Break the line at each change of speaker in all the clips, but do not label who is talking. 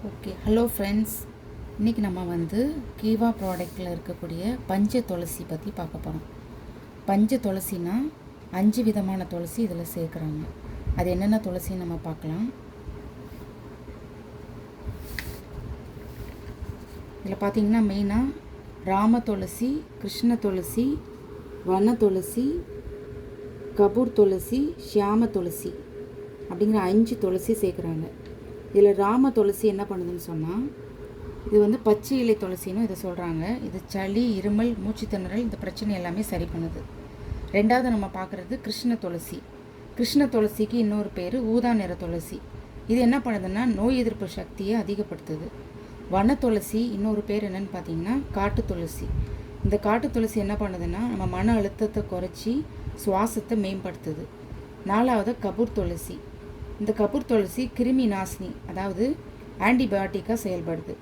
Okay, hello friends. இன்றைக்கி நம்ம கீவா ப்ராடக்டில் இருக்கக்கூடிய பஞ்ச துளசி பற்றி பார்க்க போகிறோம். பஞ்ச துளசினா 5 விதமான துளசி இதில் சேர்க்குறாங்க. அது என்னென்ன துளசின்னு நம்ம பார்க்கலாம். இதில் பார்த்திங்கன்னா மெயினாக ராம துளசி, கிருஷ்ண துளசி, வன துளசி, கபூர் துளசி, ஷியாம துளசி அப்படிங்கிற 5 துளசி சேர்க்குறாங்க. இதில் ராம துளசி என்ன பண்ணுதுன்னு சொன்னால், இது பச்சை இலை துளசின்னு இதை சொல்கிறாங்க. இது சளி, இருமல், மூச்சு திணறல் இந்த பிரச்சனை எல்லாமே சரி பண்ணுது. ரெண்டாவது நம்ம பார்க்குறது கிருஷ்ண துளசி. கிருஷ்ண துளசிக்கு இன்னொரு பேர் ஊதா நிற துளசி. இது என்ன பண்ணுதுன்னா நோய் எதிர்ப்பு சக்தியை அதிகப்படுத்துது. வன துளசி இன்னொரு பேர் என்னென்னு பார்த்தீங்கன்னா காட்டு துளசி. இந்த காட்டு துளசி என்ன பண்ணுதுன்னா நம்ம மன அழுத்தத்தை குறைச்சி சுவாசத்தை மேம்படுத்துது. நாலாவது கபூர் துளசி. இந்த கபூர் துளசி கிருமி நாசினி, அதாவது ஆன்டிபயோட்டிக்காக செயல்படுது.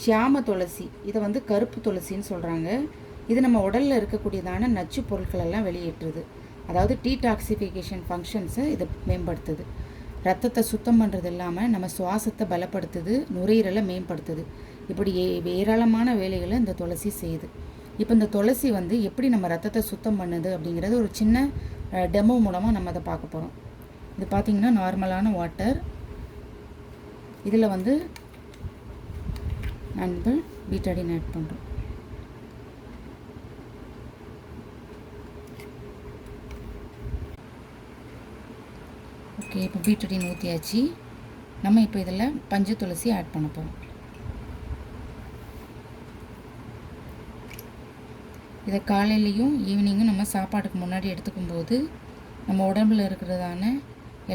ஷியாம துளசி இதை கருப்பு துளசின்னு சொல்கிறாங்க. இது நம்ம உடலில் இருக்கக்கூடியதான நச்சு பொருட்கள் எல்லாம் வெளியேற்றுது. அதாவது டீடாக்சிஃபிகேஷன் ஃபங்க்ஷன்ஸை இது மேம்படுத்துது. ரத்தத்தை சுத்தம் பண்ணுறது இல்லாமல் நம்ம சுவாசத்தை பலப்படுத்துது, நுரையீரலை மேம்படுத்துது. இப்படி ஏராளமான வேலைகளை இந்த துளசி செய்யுது. இப்போ இந்த துளசி எப்படி நம்ம ரத்தத்தை சுத்தம் பண்ணுது அப்படிங்கிறது ஒரு சின்ன டெமோ மூலமாக நம்ம அதை பார்க்க போகிறோம். இது பார்த்திங்கன்னா நார்மலான வாட்டர். இதில் நான் பீட்டாடின் ஆட் பண்ணுறோம். ஓகே, இப்போ பீட்டாடின் ஊற்றியாச்சு. நம்ம இப்போ இதில் பஞ்சு துளசி ஆட் பண்ண போகிறோம். இதை காலையிலையும் ஈவினிங்கும் நம்ம சாப்பாட்டுக்கு முன்னாடி எடுத்துக்கும்போது நம்ம உடம்பில் இருக்கிறதான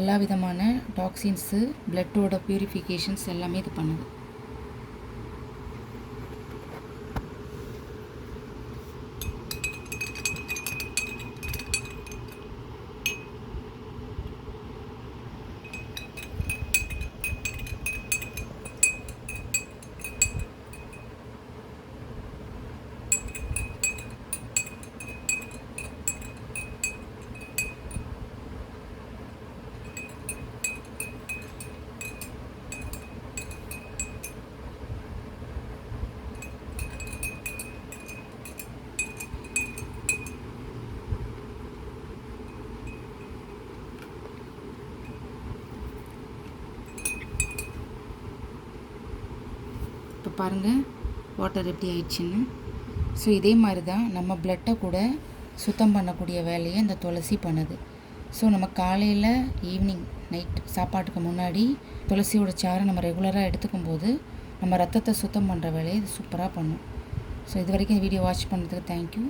எல்லா விதமான டாக்ஸின்ஸு, பிளட்டோட பியூரிஃபிகேஷன்ஸ் எல்லாமே இது பண்ணுது. இப்போ பாருங்கள் வாட்டர் எப்படி ஆயிடுச்சுன்னு. ஸோ இதே மாதிரி தான் நம்ம பிளட்டை கூட சுத்தம் பண்ணக்கூடிய வேலையை இந்த துளசி பண்ணுது. ஸோ நம்ம காலையில், ஈவினிங், நைட் சாப்பாட்டுக்கு முன்னாடி துளசியோட சாறை நம்ம ரெகுலராக எடுத்துக்கும்போது நம்ம ரத்தத்தை சுத்தம் பண்ணுற வேலையை இது சூப்பராக பண்ணும். ஸோ இது வரைக்கும் இந்த வீடியோ வாட்ச் பண்ணுறதுக்கு தேங்க்யூ.